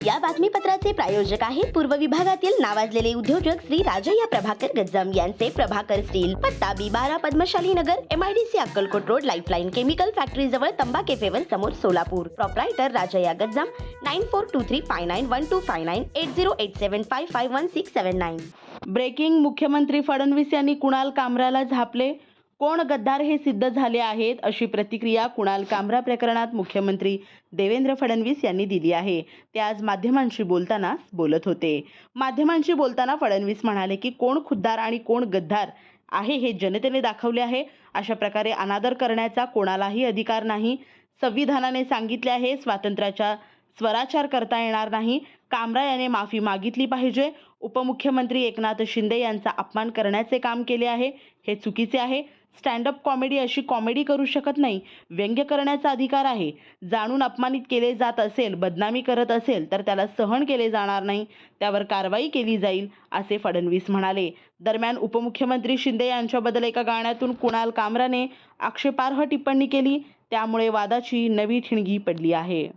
या बातमीपत्राचे प्रायोजक आहेत पूर्व विभागातील नावाजलेले उद्योजक श्री राजय्या प्रभाकर गज्जम यांचे प्रभाकर स्टील, पत्ता B12 पद्मशाली नगर, MIDC Akkalkot road, lifeline chemical factory जवळ, तंबा केफेवर समोर, सोलापूर. प्रोप्रायटर राजय्या गज्जम, 9423591259 8087551679. ब्रेकिंग. मुख्यमंत्री फडणवीस यांनी कुणाल कामराला झापले. कोण गद्दार हे सिद्ध झाले आहेत, अशी प्रतिक्रिया कुणाल कामरा प्रकरणात मुख्यमंत्री देवेंद्र फडणवीस यांनी दिली आहे. ते आज माध्यमांशी बोलताना बोलत होते. माध्यमांशी बोलताना फडणवीस म्हणाले की कोण खुद्दार आणि कोण गद्दार आहे हे जनतेने दाखवले आहे. अशा प्रकारे अनादर करण्याचा कोणालाही अधिकार नाही. संविधानाने सांगितले आहे, स्वातंत्र्याचा स्वराचार करता येणार नाही. कामरा याने माफी मागितली पाहिजे. उपमुख्यमंत्री एकनाथ शिंदे यांचा अपमान करण्याचे काम केले आहे, हे चुकीचे आहे. स्टँडअप कॉमेडी अशी कॉमेडी करू शकत नाही. व्यंग्य करण्याचा अधिकार आहे. जाणून अपमानित केले जात असेल, बदनामी करत असेल तर त्याला सहन केले जाणार नाही, त्यावर कारवाई केली जाईल, असे फडणवीस म्हणाले. दरम्यान उपमुख्यमंत्री शिंदे यांच्याबद्दल एका गाण्यातून कुणाल कामराने आक्षेपार्ह टिप्पणी केली, त्यामुळे वादाची नवी ठिणगी पडली आहे.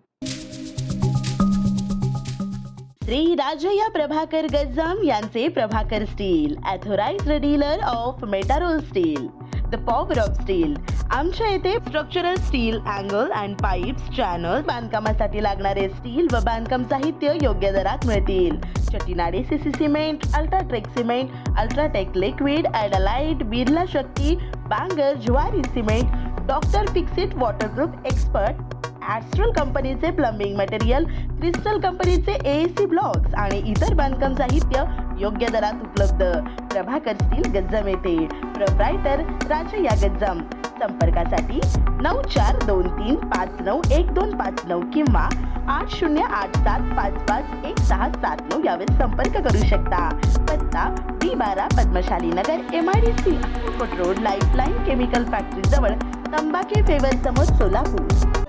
श्री राजय्या प्रभाकर गज्जम यांचे Prabhakar steel, authorised dealer of Metarol steel, the power of steel. आमच्या येथे structural steel, angle and pipes, channel, बांधकामासाठी लागणारे स्टील व बांधकाम साहित्य योग्य दरात मिळतील. चट्टीनाडे CC cement, UltraTech cement, UltraTech liquid, ॲडालाइट, Birla Shakti, Bangur, Zuari cement, doctor Fixit waterproof expert, Astral कंपनीचे प्लंबिंग मटेरियल, क्रिस्टल कंपनीचे AAC ब्लॉक्स आणि इतर बांधकाम साहित्य योग्य दरात उपलब्ध. प्रभाकर स्टील, गज्जम येथे. प्रोप्रायटर राजय्या गज्जम. संपर्कासाठी 9423591259 किंवा 8087551679 यावर संपर्क करू शकता. पत्ता B12 पद्मशाली नगर, MIDC Akkalkot road, lifeline chemical factory जवळ, तंबा केफेवर समोर, सोलापूर.